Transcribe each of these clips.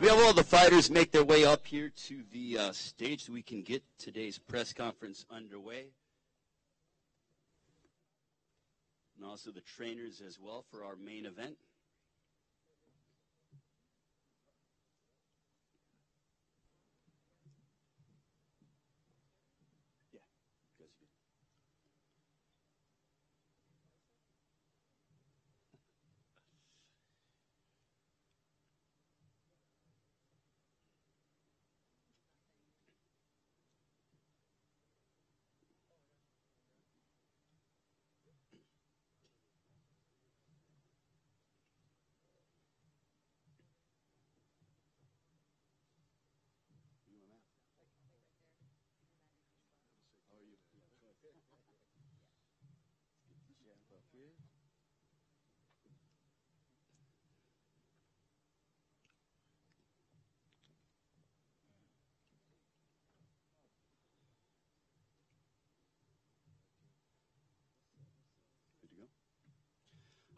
We have all the fighters make their way up here to the stage so we can get today's press conference underway. And also the trainers as well for our main event.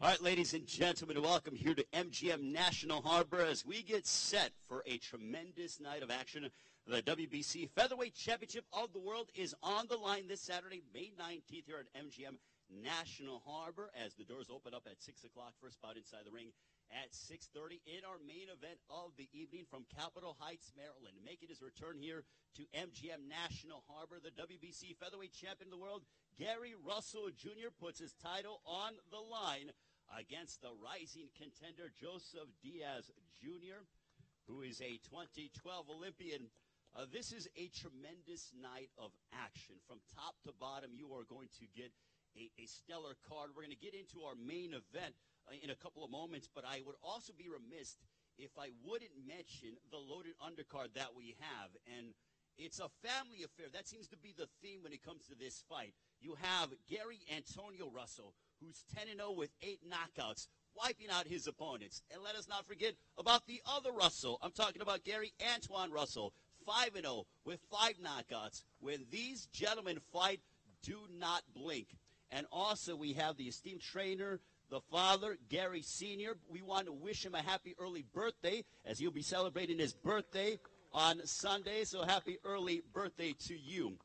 All right, ladies and gentlemen, welcome here to MGM National Harbor as we get set for a tremendous night of action. The WBC Featherweight Championship of the World is on the line this Saturday, May 19th, here at MGM National Harbor as the doors open up at 6 o'clock. First bout inside the ring at 6:30 in our main event of the evening from Capitol Heights, Maryland. Making his return here to MGM National Harbor, the WBC Featherweight Champion of the World, Gary Russell Jr. puts his title on the line against the rising contender, Joseph Diaz Jr., who is a 2012 Olympian. This is a tremendous night of action. From top to bottom, you are going to get a stellar card. We're going to get into our main event in a couple of moments, but I would also be remiss if I wouldn't mention the loaded undercard that we have. And it's a family affair. That seems to be the theme when it comes to this fight. You have Gary Antonio Russell, who's 10-0 with 8 knockouts, wiping out his opponents. And let us not forget about the other Russell. I'm talking about Gary Antoine Russell, 5-0 with 5 knockouts. When these gentlemen fight, do not blink. And also we have the esteemed trainer, the father, Gary Sr. We want to wish him a happy early birthday as he'll be celebrating his birthday on Sunday. So happy early birthday to you.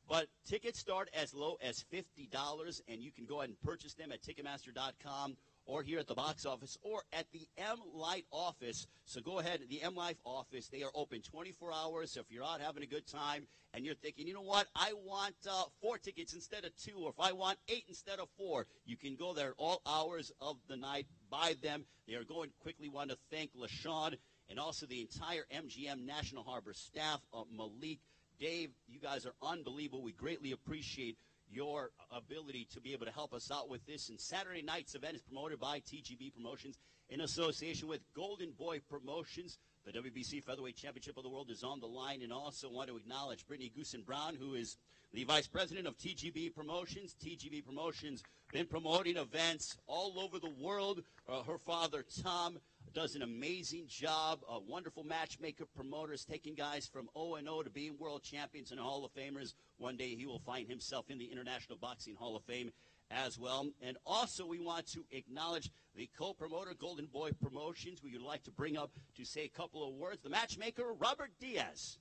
But tickets start as low as $50, and you can go ahead and purchase them at Ticketmaster.com or here at the box office or at the M-Light office. So go ahead, the M-Life office, they are open 24 hours. So if you're out having a good time and you're thinking, you know what, I want 4 tickets instead of 2, or if I want 8 instead of 4, you can go there all hours of the night, buy them. They are going quickly. Want to thank LaShawn and also the entire MGM National Harbor staff, Malik, Dave, you guys are unbelievable. We greatly appreciate your ability to be able to help us out with this. And Saturday night's event is promoted by TGB Promotions in association with Golden Boy Promotions. The WBC Featherweight Championship of the World is on the line. And also want to acknowledge Brittany Goosen-Brown, who is the Vice President of TGB Promotions. TGB Promotions been promoting events all over the world. Her father, Tom, does an amazing job. A wonderful matchmaker, promoters, taking guys from 0-0 to being world champions and Hall of Famers. One day he will find himself in the International Boxing Hall of Fame as well. And also we want to acknowledge the co-promoter, Golden Boy Promotions, who you'd like to bring up to say a couple of words. The matchmaker, Robert Diaz.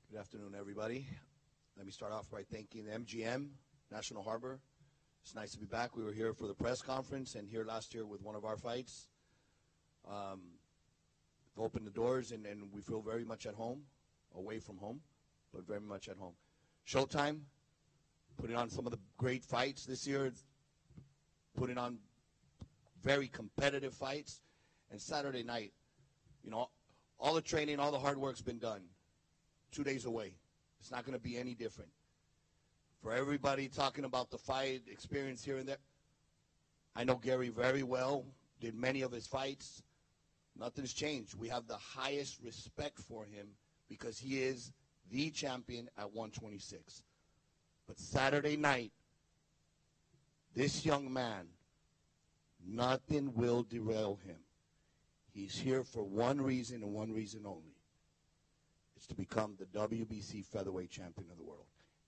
Good afternoon, everybody. Let me start off by thanking MGM, National Harbor. It's nice to be back. We were here for the press conference and here last year with one of our fights. We've opened the doors and we feel very much at home, away from home, but very much at home. Showtime, putting on some of the great fights this year, putting on very competitive fights. And Saturday night, you know, all the training, all the hard work's been done. 2 days away. It's not going to be any different. For everybody talking about the fight experience here and there, I know Gary very well, did many of his fights. Nothing's changed. We have the highest respect for him because he is the champion at 126. But Saturday night, this young man, nothing will derail him. He's here for one reason and one reason only. It's to become the WBC Featherweight Champion of the World.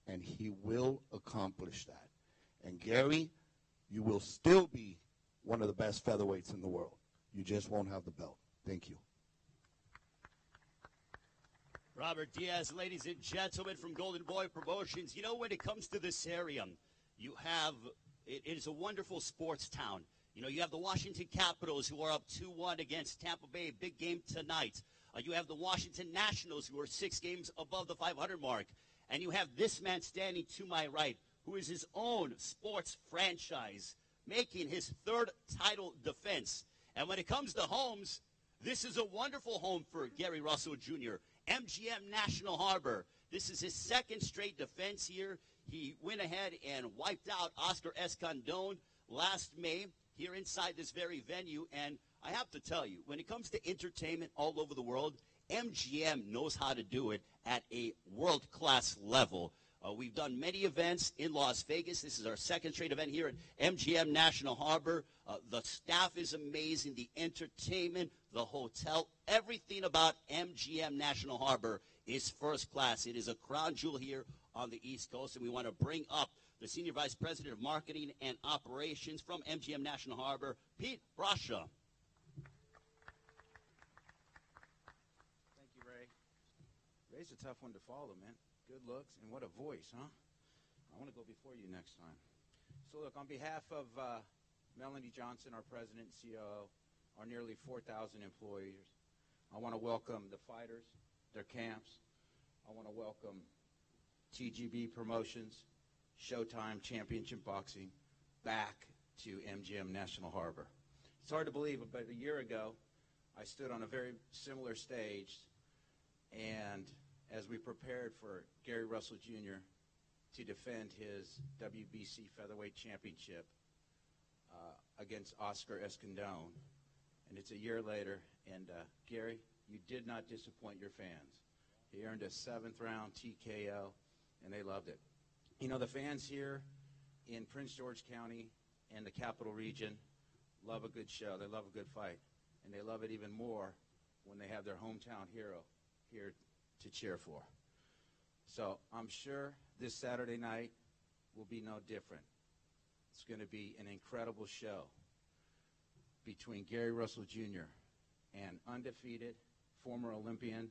And he will accomplish that. And Gary, you will still be one of the best featherweights in the world. You just won't have the belt. Thank you. Robert Diaz, ladies and gentlemen, from Golden Boy Promotions. You know, when it comes to this area, it is a wonderful sports town. You know, you have the Washington Capitals, who are up 2-1 against Tampa Bay, big game tonight. You have the Washington Nationals, who are 6 games above the 500 mark. And you have this man standing to my right, who is his own sports franchise, making his 3rd title defense. And when it comes to homes, this is a wonderful home for Gary Russell Jr., MGM National Harbor. This is his 2nd straight defense here. He went ahead and wiped out Oscar Escandón last May here inside this very venue. And I have to tell you, when it comes to entertainment all over the world, MGM knows how to do it at a world-class level. We've done many events in Las Vegas. This is our 2nd straight event here at MGM National Harbor. The staff is amazing. The entertainment, the hotel, everything about MGM National Harbor is first class. It is a crown jewel here on the East Coast, and we want to bring up the Senior Vice President of Marketing and Operations from MGM National Harbor, Pete Brascia. Thank you, Ray. Ray's a tough one to follow, man. Good looks, and what a voice, huh? I want to go before you next time. So, look, on behalf of Melanie Johnson, our president and COO, our nearly 4,000 employees, I want to welcome the fighters, their camps. I want to welcome TGB Promotions, Showtime Championship Boxing, back to MGM National Harbor. It's hard to believe, but a year ago, I stood on a very similar stage, and as we prepared for Gary Russell Jr. to defend his WBC Featherweight Championship against Oscar Escandón. And it's a year later, and Gary, you did not disappoint your fans. He earned a 7th round TKO, and they loved it. You know, the fans here in Prince George County and the Capital Region love a good show. They love a good fight. And they love it even more when they have their hometown hero here to cheer for. So I'm sure this Saturday night will be no different. It's going to be an incredible show between Gary Russell Jr. and undefeated former Olympian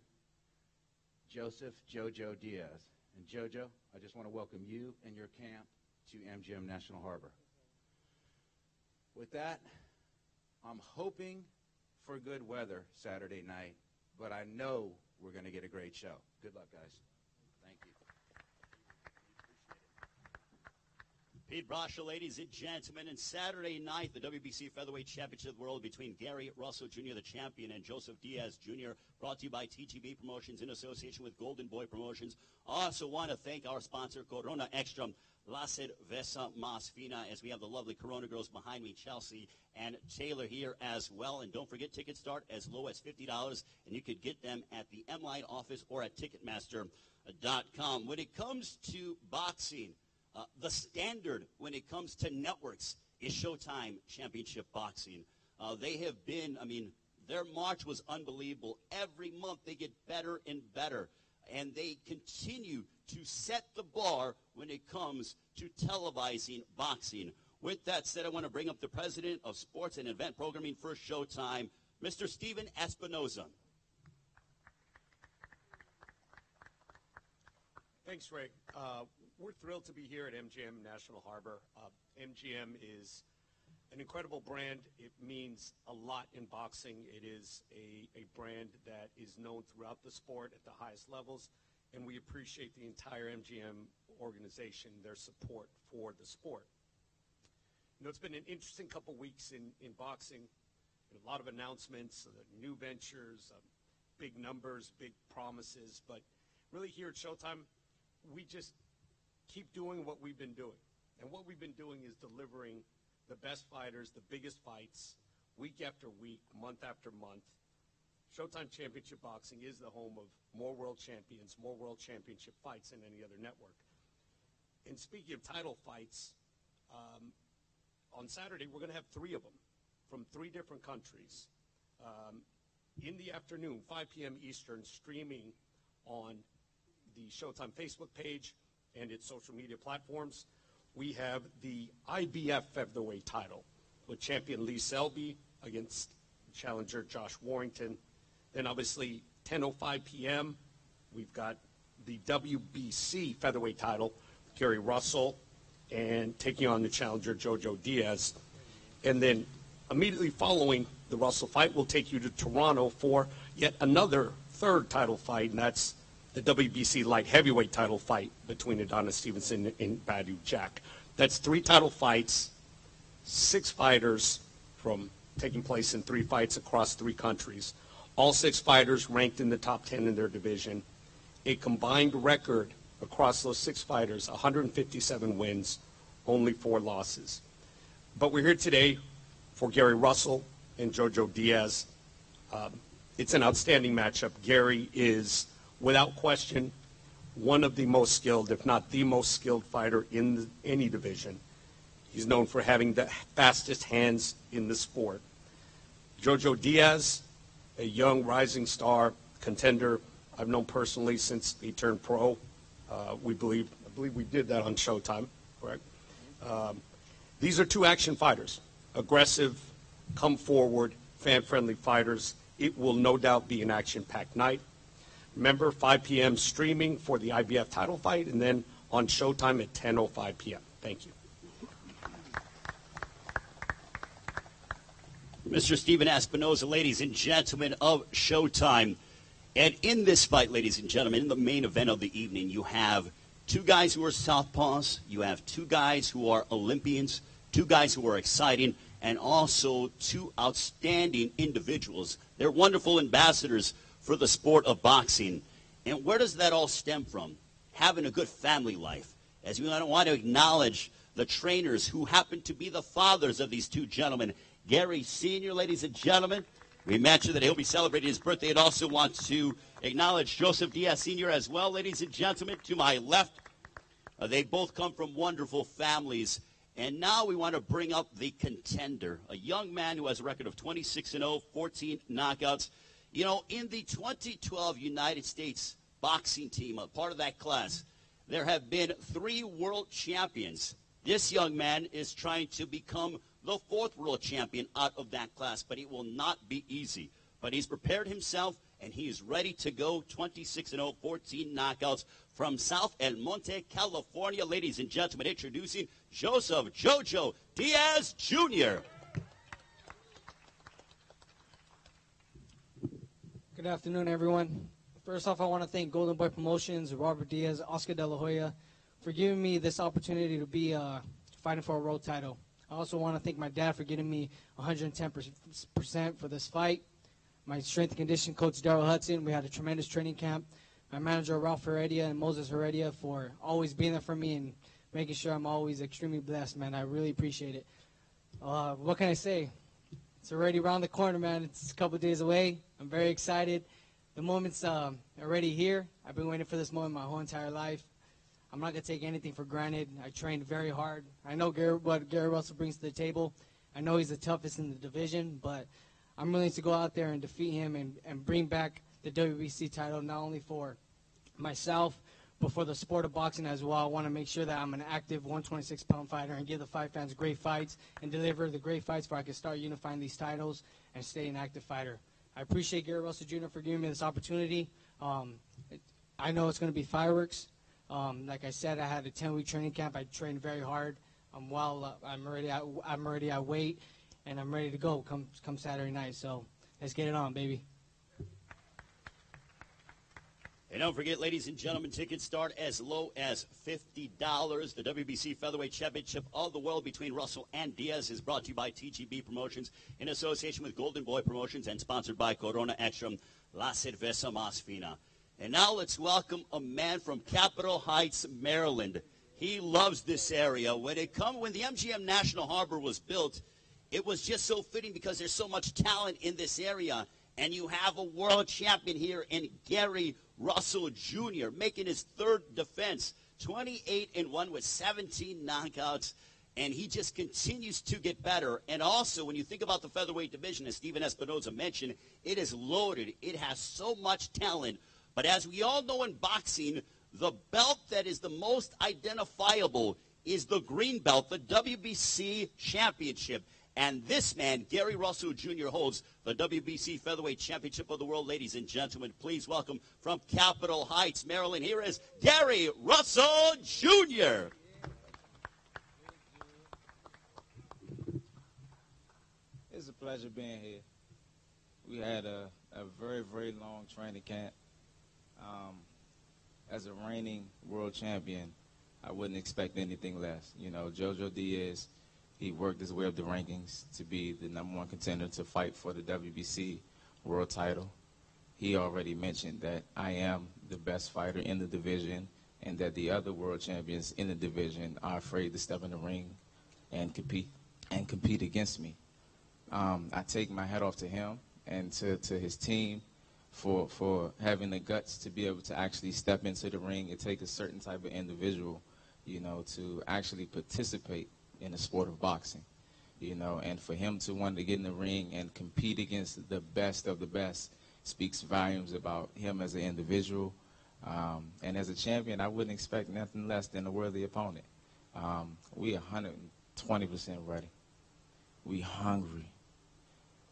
Joseph Jojo Diaz. And Jojo, I just want to welcome you and your camp to MGM National Harbor. With that, I'm hoping for good weather Saturday night, but I know we're going to get a great show. Good luck, guys. Thank you. Pete Brascia, ladies and gentlemen, and Saturday night, the WBC Featherweight Championship of the World between Gary Russell Jr., the champion, and Joseph Diaz Jr., brought to you by TGB Promotions in association with Golden Boy Promotions. I also want to thank our sponsor, Corona Extra, La Cerveza Más Fina, as we have the lovely Corona girls behind me, Chelsea and Taylor here as well. And don't forget, tickets start as low as $50, and you could get them at the M-Line office or at Ticketmaster.com. When it comes to boxing, the standard when it comes to networks is Showtime Championship Boxing. They have been, their march was unbelievable. Every month they get better and better, and they continue to set the bar when it comes to televising boxing. With that said, I want to bring up the president of sports and event programming for Showtime, Mr. Steven Espinoza. Thanks, Ray. We're thrilled to be here at MGM National Harbor. MGM is an incredible brand. It means a lot in boxing. It is a brand that is known throughout the sport at the highest levels, and we appreciate the entire MGM organization, their support for the sport. You know, it's been an interesting couple weeks in boxing. A lot of announcements, new ventures, big numbers, big promises, but really here at Showtime, we just keep doing what we've been doing. And what we've been doing is delivering the best fighters, the biggest fights, week after week, month after month. Showtime Championship Boxing is the home of more world champions, more world championship fights than any other network. And speaking of title fights, on Saturday we're going to have 3 of them from 3 different countries. In the afternoon, 5 p.m. Eastern, streaming on the Showtime Facebook page and its social media platforms, we have the IBF featherweight title with champion Lee Selby against challenger Josh Warrington. Then obviously 10:05 p.m. we've got the WBC featherweight title, Gary Russell, and taking on the challenger Jojo Diaz. And then immediately following the Russell fight, we'll take you to Toronto for yet another third title fight, and that's the WBC light heavyweight title fight between Adonis Stevenson and Badou Jack. That's 3 title fights, 6 fighters from taking place in 3 fights across 3 countries. All 6 fighters ranked in the top 10 in their division. A combined record across those 6 fighters, 157 wins, only 4 losses. But we're here today for Gary Russell and Jojo Diaz. It's an outstanding matchup. Gary is, without question, one of the most skilled, if not the most skilled fighter in any division. He's known for having the fastest hands in the sport. Jojo Diaz, a young rising star contender I've known personally since he turned pro. I believe we did that on Showtime, correct? These are 2 action fighters, aggressive, come forward, fan-friendly fighters. It will no doubt be an action-packed night. Remember, 5 p.m. streaming for the IBF title fight, and then on Showtime at 10:05 p.m. Thank you. Mr. Steven Espinoza, ladies and gentlemen of Showtime. And in this fight, ladies and gentlemen, in the main event of the evening, you have 2 guys who are southpaws, you have 2 guys who are Olympians, 2 guys who are exciting, and also 2 outstanding individuals. They're wonderful ambassadors for the sport of boxing. And where does that all stem from? Having a good family life. As we want to acknowledge the trainers who happen to be the fathers of these 2 gentlemen. Gary Sr., ladies and gentlemen, we mentioned that he'll be celebrating his birthday. I'd also want to acknowledge Joseph Diaz Sr. as well, ladies and gentlemen, to my left. They both come from wonderful families. And now we want to bring up the contender, a young man who has a record of 26-0, 14 knockouts. You know, in the 2012 United States boxing team, a part of that class, there have been 3 world champions. This young man is trying to become the 4th world champion out of that class, but it will not be easy. But he's prepared himself, and he is ready to go. 26-0, 14 knockouts from South El Monte, California. Ladies and gentlemen, introducing Joseph Jojo Diaz Jr. Good afternoon, everyone. First off, I want to thank Golden Boy Promotions, Robert Diaz, Oscar De La Hoya, for giving me this opportunity to be fighting for a world title. I also want to thank my dad for giving me 110% for this fight. My strength and conditioning coach, Daryl Hudson, we had a tremendous training camp. My manager, Ralph Heredia and Moses Heredia, for always being there for me and making sure I'm always extremely blessed, man. I really appreciate it. What can I say? It's already around the corner, man. It's a couple days away. I'm very excited. The moment's already here. I've been waiting for this moment my whole entire life. I'm not going to take anything for granted. I trained very hard. I know what Gary Russell brings to the table. I know he's the toughest in the division, but I'm willing to go out there and defeat him and bring back the WBC title, not only for myself, but for the sport of boxing as well. I want to make sure that I'm an active 126-pound fighter and give the fight fans great fights and deliver the great fights where I can start unifying these titles and stay an active fighter. I appreciate Gary Russell Jr. for giving me this opportunity. I know it's going to be fireworks. Like I said, I had a 10-week training camp. I trained very hard. I'm already at weight, and I'm ready to go come Saturday night. So let's get it on, baby. And don't forget, ladies and gentlemen, tickets start as low as $50. The WBC Featherweight Championship of the World between Russell and Diaz is brought to you by TGB Promotions in association with Golden Boy Promotions and sponsored by Corona Extra, La Cerveza Más Fina. And now let's welcome a man from Capitol Heights, Maryland. He loves this area. When the MGM National Harbor was built, it was just so fitting because there's so much talent in this area. And you have a world champion here in Gary Russell Jr. making his 3rd defense, 28-1 with 17 knockouts. And he just continues to get better. And also, when you think about the featherweight division, as Steven Espinoza mentioned, it is loaded. It has so much talent. But as we all know in boxing, the belt that is the most identifiable is the green belt, the WBC championship. And this man, Gary Russell Jr., holds the WBC Featherweight Championship of the World. Ladies and gentlemen, please welcome from Capitol Heights, Maryland, here is Gary Russell Jr. It's a pleasure being here. We had a very, very long training camp. As a reigning world champion, I wouldn't expect anything less. You know, JoJo Diaz, he worked his way up the rankings to be the #1 contender to fight for the WBC world title. He already mentioned that I am the best fighter in the division and that the other world champions in the division are afraid to step in the ring and compete against me. I take my hat off to him and to his team for having the guts to be able to actually step into the ring. It takes a certain type of individual, you know, to actually participate in the sport of boxing, you know, and for him to want to get in the ring and compete against the best of the best speaks volumes about him as an individual. And as a champion, I wouldn't expect nothing less than a worthy opponent. We 120% ready. We hungry.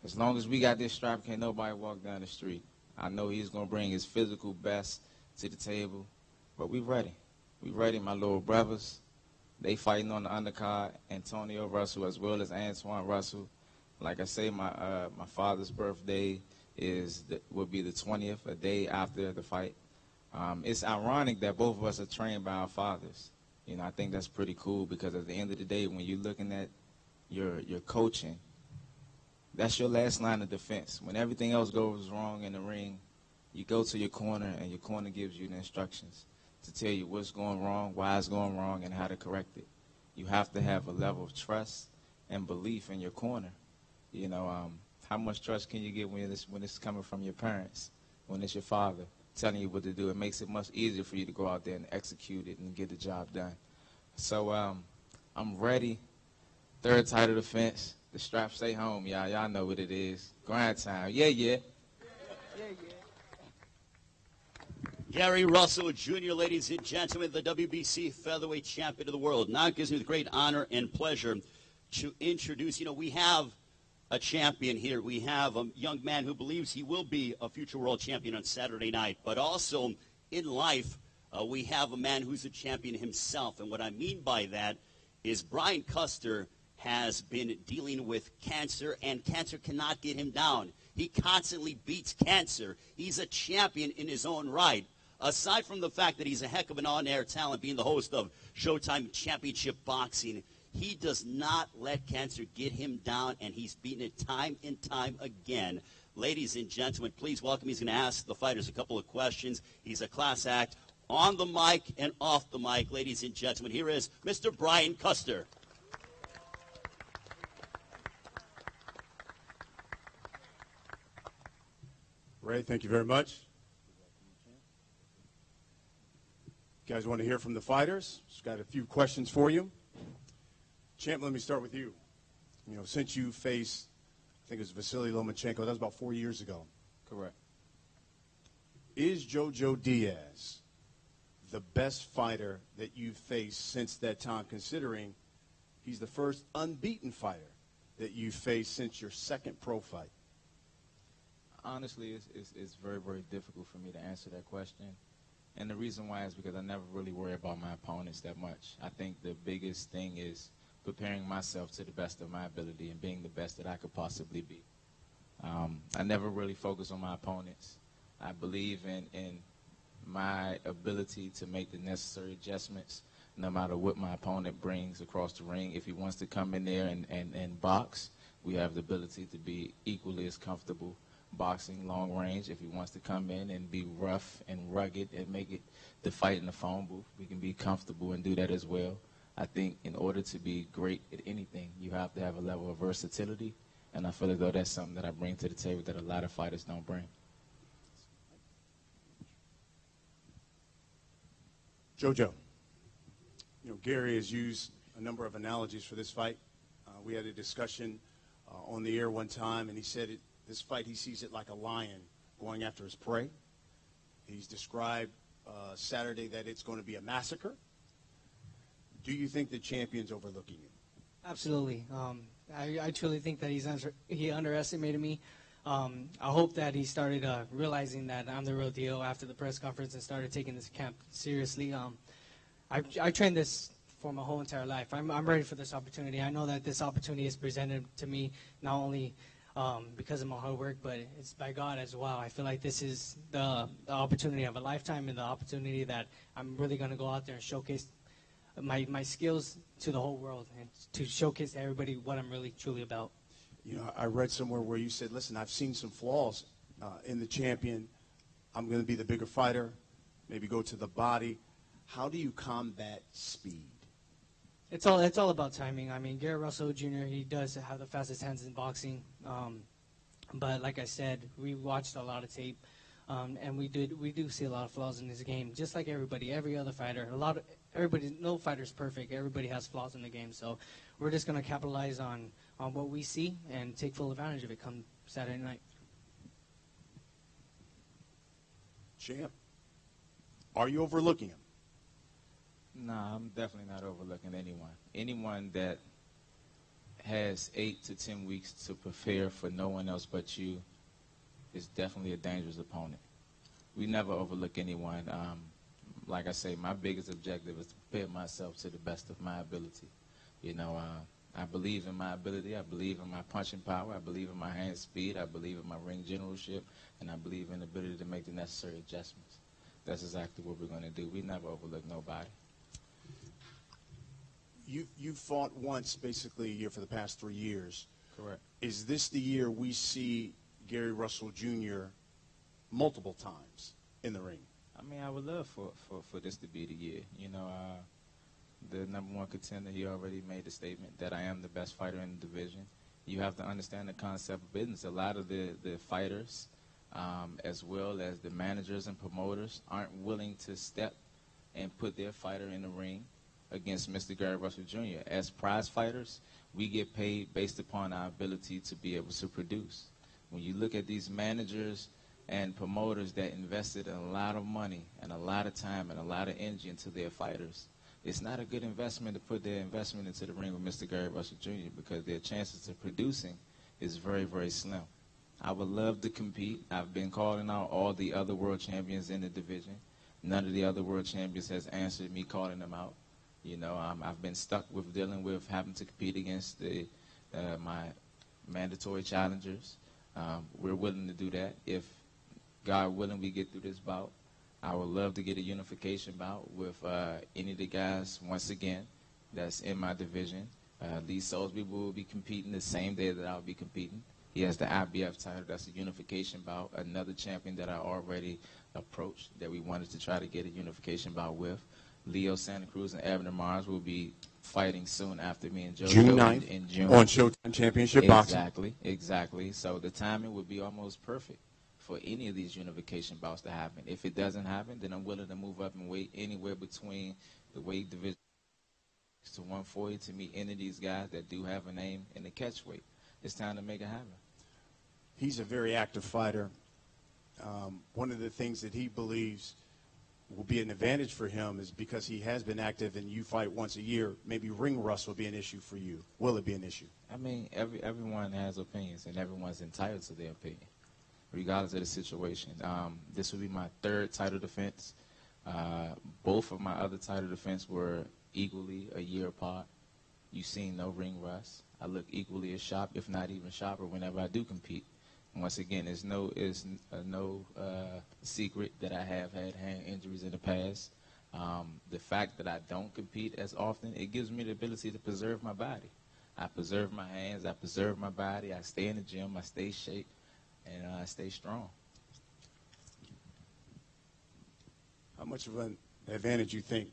As long as we got this strap, can't nobody walk down the street. I know he's going to bring his physical best to the table, but we ready. We ready, my little brothers. They fighting on the undercard, Antonio Russell as well as Antoine Russell. Like I say, my father's birthday will be the 20th, a day after the fight. It's ironic that both of us are trained by our fathers. You know, I think that's pretty cool because at the end of the day, when you're looking at your coaching, that's your last line of defense. When everything else goes wrong in the ring, you go to your corner and your corner gives you the instructions to tell you what's going wrong, why it's going wrong, and how to correct it. You have to have a level of trust and belief in your corner. You know, how much trust can you get when it's coming from your parents, when it's your father telling you what to do? It makes it much easier for you to go out there and execute it and get the job done. So I'm ready. Third title defense. The strap stay home, y'all. Y'all know what it is. Grind time. Yeah, yeah. Yeah, yeah. Gary Russell Jr., ladies and gentlemen, the WBC Featherweight Champion of the World. Now it gives me the great honor and pleasure to introduce, you know, we have a champion here. We have a young man who believes he will be a future world champion on Saturday night. But also in life, we have a man who's a champion himself. And what I mean by that is Brian Custer has been dealing with cancer, and cancer cannot get him down. He constantly beats cancer. He's a champion in his own right. Aside from the fact that he's a heck of an on-air talent, being the host of Showtime Championship Boxing, he does not let cancer get him down, and he's beaten it time and time again. Ladies and gentlemen, please welcome. He's going to ask the fighters a couple of questions. He's a class act on the mic and off the mic. Ladies and gentlemen, here is Mr. Brian Custer. Ray, thank you very much. You guys want to hear from the fighters? Just got a few questions for you. Champ, let me start with you. You know, since you faced, I think it was Vasily Lomachenko, that was about 4 years ago. Correct. Is JoJo Diaz the best fighter that you've faced since that time, considering he's the first unbeaten fighter that you've faced since your second pro fight? Honestly, it's very, very difficult for me to answer that question. And the reason why is because I never really worry about my opponents that much. I think the biggest thing is preparing myself to the best of my ability and being the best that I could possibly be. I never really focus on my opponents. I believe in my ability to make the necessary adjustments no matter what my opponent brings across the ring. If he wants to come in there and box, we have the ability to be equally as comfortable boxing long range. If he wants to come in and be rough and rugged and make it the fight in the phone booth, we can be comfortable and do that as well. I think in order to be great at anything, you have to have a level of versatility, and I feel as though that's something that I bring to the table that a lot of fighters don't bring. JoJo, you know, Gary has used a number of analogies for this fight. We had a discussion on the air one time, and he said this fight, he sees it like a lion going after his prey. He's described Saturday that it's going to be a massacre. Do you think the champion's overlooking you? Absolutely. I truly think that he underestimated me. I hope that he started realizing that I'm the real deal after the press conference and started taking this camp seriously. I trained this for my whole entire life. I'm ready for this opportunity. I know that this opportunity is presented to me not only because of my hard work, but it's by God as well. I feel like this is the opportunity of a lifetime and the opportunity that I'm really going to go out there and showcase my skills to the whole world and to showcase to everybody what I'm really truly about. You know, I read somewhere where you said, listen, I've seen some flaws in the champion. I'm going to be the bigger fighter, maybe go to the body. How do you combat speed? It's all about timing. I mean, Garrett Russell Jr., he does have the fastest hands in boxing. But like I said, we watched a lot of tape, and we do see a lot of flaws in this game, just like every other fighter. No fighter's perfect. Everybody has flaws in the game. So we're just going to capitalize on what we see and take full advantage of it come Saturday night. Champ, are you overlooking him? No, I'm definitely not overlooking anyone. Anyone that has 8 to 10 weeks to prepare for no one else but you is definitely a dangerous opponent. We never overlook anyone. Like I say, my biggest objective is to prepare myself to the best of my ability. You know, I believe in my ability. I believe in my punching power. I believe in my hand speed. I believe in my ring generalship. And I believe in the ability to make the necessary adjustments. That's exactly what we're going to do. We never overlook nobody. You fought once basically a year for the past 3 years. Correct. Is this the year we see Gary Russell Jr. multiple times in the ring? I mean, I would love for this to be the year. You know, the #1 contender, he already made the statement that I am the best fighter in the division. You have to understand the concept of business. A lot of the fighters, as well as the managers and promoters, aren't willing to step and put their fighter in the ring against Mr. Gary Russell Jr. As prize fighters, we get paid based upon our ability to be able to produce. When you look at these managers and promoters that invested a lot of money and a lot of time and a lot of energy into their fighters, it's not a good investment to put their investment into the ring with Mr. Gary Russell Jr. because their chances of producing is very, very slim. I would love to compete. I've been calling out all the other world champions in the division. None of the other world champions has answered me calling them out. You know, I've been stuck with dealing with having to compete against my mandatory challengers. We're willing to do that. If God willing, we get through this bout. I would love to get a unification bout with any of the guys, once again, that's in my division. Lee Salisbury will be competing the same day that I'll be competing. He has the IBF title. That's a unification bout. Another champion that I already approached that we wanted to try to get a unification bout with. Leo Santa Cruz and Abner Mars will be fighting soon after me and Joe. June 9th in June. on Showtime Championship Boxing. Exactly. So the timing would be almost perfect for any of these unification bouts to happen. If it doesn't happen, then I'm willing to move up and weight anywhere between the weight division to 140 to meet any of these guys that do have a name in the catch weight. It's time to make it happen. He's a very active fighter. One of the things that he believes will be an advantage for him is because he has been active and you fight once a year, maybe ring rust will be an issue for you. Will it be an issue? I mean, everyone has opinions, and everyone's entitled to their opinion, regardless of the situation. This will be my 3rd title defense. Both of my other title defense were equally a year apart. You've seen no ring rust. I look equally as sharp, if not even sharper, whenever I do compete. Once again, it's no secret that I have had hand injuries in the past. The fact that I don't compete as often, it gives me the ability to preserve my body. I preserve my hands, I preserve my body, I stay in the gym, I stay shape, and I stay strong. How much of an advantage you think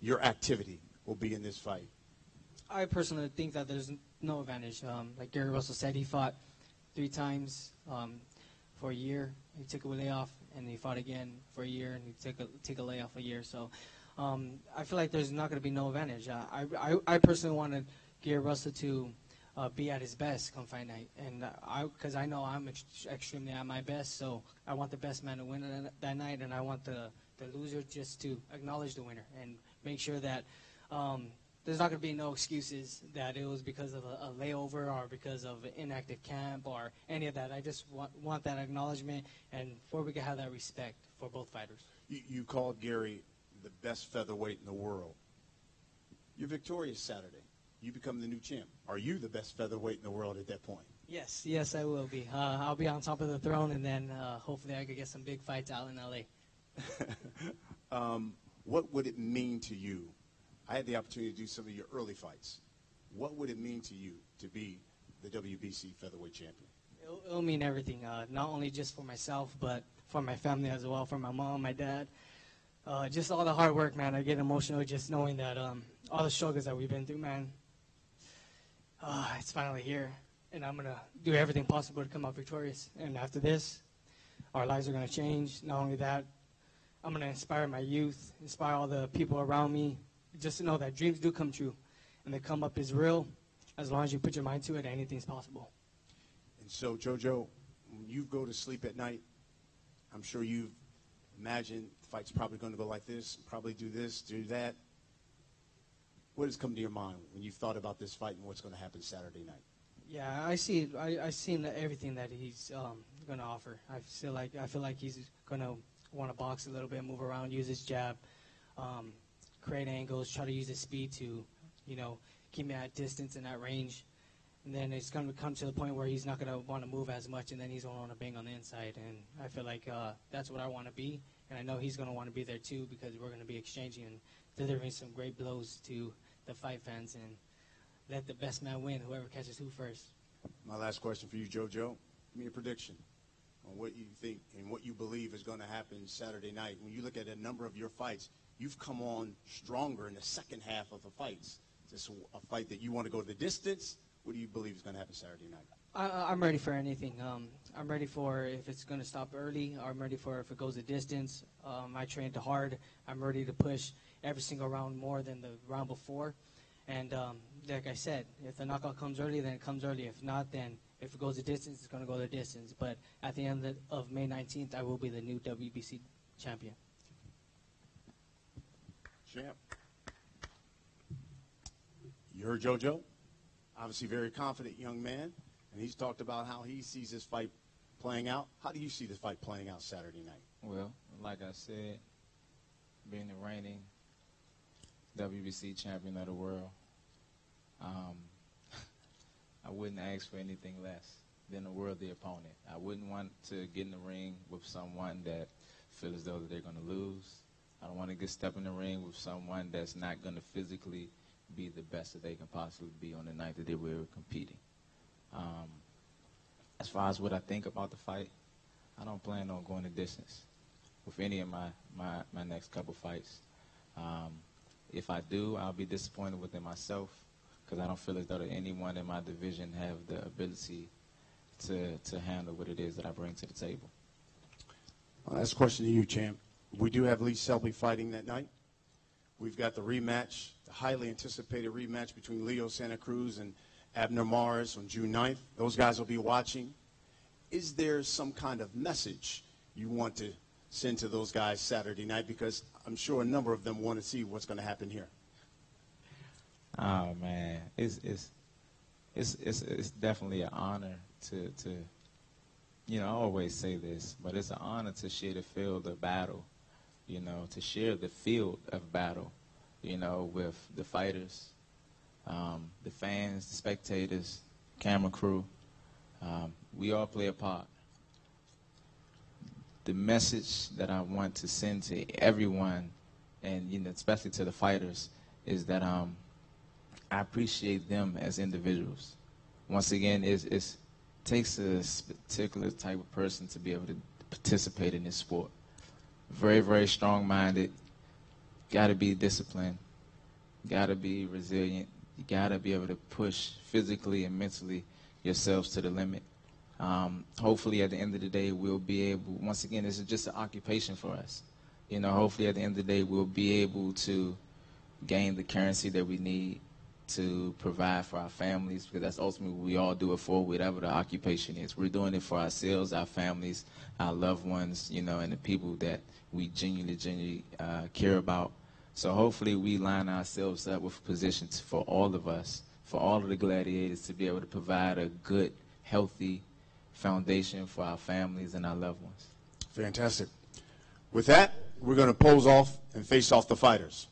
your activity will be in this fight? I personally think that there's no advantage. Like Gary Russell said, he fought 3 times for a year. He took a layoff, and he fought again for a year, and he take a layoff a year. So I feel like there's not going to be no advantage. I personally wanted Gary Russell to be at his best come fight night, and because I know I'm extremely at my best, so I want the best man to win that night, and I want the loser just to acknowledge the winner and make sure that there's not going to be no excuses that it was because of a layover or because of an inactive camp or any of that. I just want that acknowledgement, and before we can have that respect for both fighters. You called Gary the best featherweight in the world. You're victorious Saturday. You become the new champ. Are you the best featherweight in the world at that point? Yes, I will be. I'll be on top of the throne, and then hopefully I could get some big fights out in L.A. What would it mean to you? I had the opportunity to do some of your early fights. What would it mean to you to be the WBC featherweight champion? It'll mean everything, not only just for myself, but for my family as well, for my mom, my dad. Just all the hard work, man. I get emotional just knowing that all the struggles that we've been through, man, it's finally here. And I'm going to do everything possible to come out victorious. And after this, our lives are going to change. Not only that, I'm going to inspire my youth, inspire all the people around me, just to know that dreams do come true. And the come up is real. As long as you put your mind to it, anything's possible. And so, JoJo, when you go to sleep at night, I'm sure you've imagined the fight's probably going to go like this, probably do this, do that. What has come to your mind when you've thought about this fight and what's going to happen Saturday night? Yeah, I see. I seen everything that he's going to offer. I feel like he's going to want to box a little bit, move around, use his jab, create angles, try to use his speed to, keep me at distance and at range. And then it's going to come to the point where he's not going to want to move as much, and then he's going to want to bang on the inside. And I feel like that's what I want to be, and I know he's going to want to be there too, because we're going to be exchanging and delivering some great blows to the fight fans and let the best man win, whoever catches who first. My last question for you, JoJo. Give me a prediction on what you think and what you believe is going to happen Saturday night. When you look at a number of your fights, you've come on stronger in the second half of the fights. Is this a fight that you want to go the distance? What do you believe is going to happen Saturday night? I'm ready for anything. I'm ready for if it's going to stop early. I'm ready for if it goes the distance. I trained hard. I'm ready to push every single round more than the round before. And like I said, if the knockout comes early, then it comes early. If not, then if it goes the distance, it's going to go the distance. But at the end of May 19th, I will be the new WBC champion. Champ. You heard JoJo? Obviously very confident young man. And he's talked about how he sees this fight playing out. How do you see this fight playing out Saturday night? Well, like I said, being the reigning WBC champion of the world, I wouldn't ask for anything less than a worthy opponent. I wouldn't want to get in the ring with someone that feels as though that they're going to lose. I don't want to get step in the ring with someone that's not going to physically be the best that they can possibly be on the night that they were competing. As far as what I think about the fight, I don't plan on going the distance with any of my next couple fights. If I do, I'll be disappointed within myself, because I don't feel as though that anyone in my division have the ability to handle what it is that I bring to the table. Last question to you, champ. We do have Lee Selby fighting that night. We've got the rematch, the highly anticipated rematch between Leo Santa Cruz and Abner Mares on June 9th. Those guys will be watching. Is there some kind of message you want to send to those guys Saturday night? Because I'm sure a number of them want to see what's going to happen here. Oh man, it's definitely an honor to I always say this, but it's an honor to share the field of battle, to share the field of battle, with the fighters, the fans, the spectators, camera crew. We all play a part. The message that I want to send to everyone, and especially to the fighters, is that I appreciate them as individuals. Once again, it takes a particular type of person to be able to participate in this sport. Very, very strong-minded. Got to be disciplined. Got to be resilient. You got to be able to push physically and mentally yourselves to the limit. Hopefully, at the end of the day, we'll be able. Once again, this is just an occupation for us. Hopefully, at the end of the day, we'll be able to gain the currency that we need to provide for our families, because that's ultimately what we all do it for, whatever the occupation is. We're doing it for ourselves, our families, our loved ones, and the people that we genuinely care about. So hopefully we line ourselves up with positions for all of us, for all of the gladiators, to be able to provide a good, healthy foundation for our families and our loved ones. Fantastic. With that, we're going to pose off and face off the fighters.